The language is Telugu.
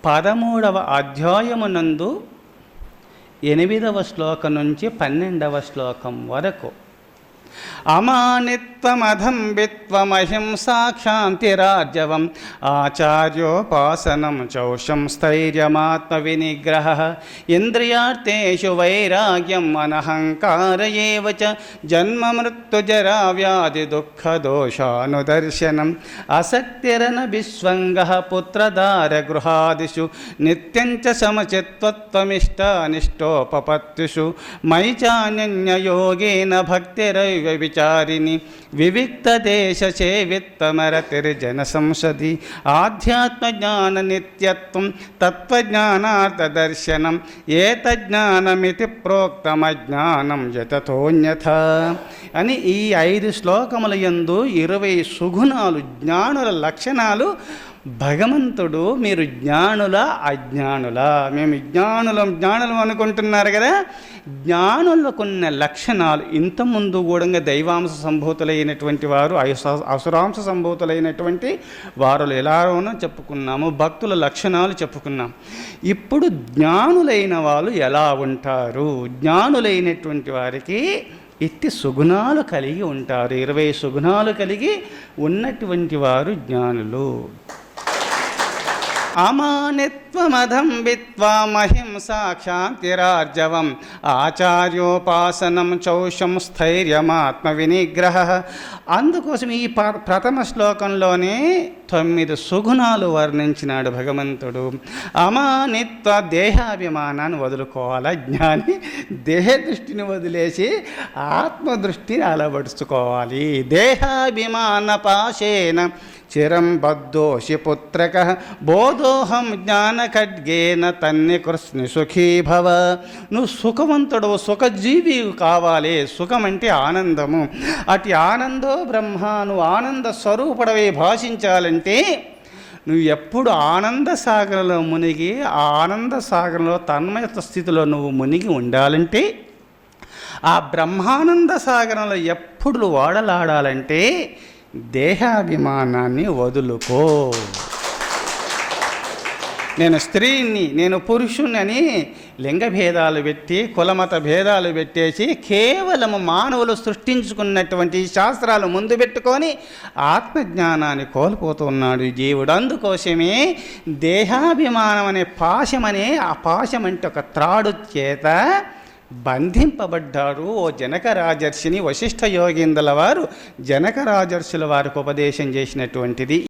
13వ అధ్యాయమునందు 8వ శ్లోకం నుంచి 12వ శ్లోకం వరకు. అమానిత్వమధంబిత్వమహింసాక్షాంతిరార్జవం ఆచార్యోపాసనం చౌషం స్థైర్యమాత్మవినిగ్రహ ఇంద్రియార్థేషు వైరాగ్యం అనహంకార ఏవ చ జన్మమృత్యుజరావ్యాధి దుఃఖదోషానుదర్శనం అసక్తిరన విశ్వంగః పుత్రదారగృహాదిషు నిత్యం చ సమచిత్వత్వమిష్టానిష్టోపపత్తిషు మయి చాన్యయోగేన భక్తిరై విచారిణి వివిక్తదేశసేవిత్తమరతిర్జన సంసది ఆధ్యాత్మజ్ఞాన నిత్యత్వం తత్వజ్ఞానార్థదర్శనం ఏతజ్ఞానమితి ప్రోక్తమజ్ఞానం యతతోన్యథా అని ఈ 5 శ్లోకముల యందు 20 సుగుణాలు, జ్ఞానుల లక్షణాలు భగవంతుడు మీరు జ్ఞానులా అజ్ఞానులా, మేము జ్ఞానులం అనుకుంటున్నారు కదా, జ్ఞానులకున్న లక్షణాలు ఇంతకుముందు కూడా దైవాంశ సంభూతులైనటువంటి వారు, అసురాంశ సంభూతులైనటువంటి వారు ఎలానో చెప్పుకున్నాము, భక్తుల లక్షణాలు చెప్పుకున్నాం. ఇప్పుడు జ్ఞానులైన వాళ్ళు ఎలా ఉంటారు? జ్ఞానులైనటువంటి వారికి ఇట్టి సుగుణాలు కలిగి ఉంటారు. 20 సుగుణాలు కలిగి ఉన్నటువంటి వారు జ్ఞానులు. అమానిత్వమధంబిత్వమహింసాక్షాంతిరార్జవం ఆచార్యోపాసనం చౌషం స్థైర్యమాత్మవినిగ్రహ. అందుకోసం ఈ ప్రథమ శ్లోకంలోనే 9 సుగుణాలు వర్ణించినాడు భగవంతుడు. అమానిత్వ దేహాభిమానాన్ని వదులుకోవాలా జ్ఞాని, దేహ దృష్టిని వదిలేసి ఆత్మదృష్టిని అలవడుచుకోవాలి. దేహాభిమాన పాశేన చిరం బద్ధోషి పుత్రక బోధోహం జ్ఞాన ఖడ్గేన తన్ని కృష్ణ సుఖీ భవ. నువ్వు సుఖవంతుడు, సుఖజీవి కావాలి. సుఖం అంటే ఆనందము. అటు ఆనందో బ్రహ్మ, నువ్వు ఆనంద స్వరూపుడవై భాషించాలంటే నువ్వు ఎప్పుడు ఆనంద సాగరంలో మునిగి, ఆ ఆనంద సాగరంలో తన్మయత స్థితిలో నువ్వు మునిగి ఉండాలంటే, ఆ బ్రహ్మానంద సాగరంలో ఎప్పుడు వాడలాడాలంటే దేహాభిమానాన్ని వదులుకో. నేను స్త్రీని, నేను పురుషుని అని లింగ భేదాలు పెట్టి, కులమత భేదాలు పెట్టేసి కేవలం మానవులు సృష్టించుకున్నటువంటి శాస్త్రాలు ముందు పెట్టుకొని ఆత్మజ్ఞానాన్ని కోల్పోతున్నాడు జీవుడు. అందుకోసమే దేహాభిమానం అనే పాశమనే, ఆ పాశం అంటే ఒక త్రాడు చేత బంధింపబడ్డారు. ఓ జనక రాజర్షిని వశిష్ఠ యోగీంద్రుల వారు జనక రాజర్షుల వారికి ఉపదేశం చేసినటువంటిది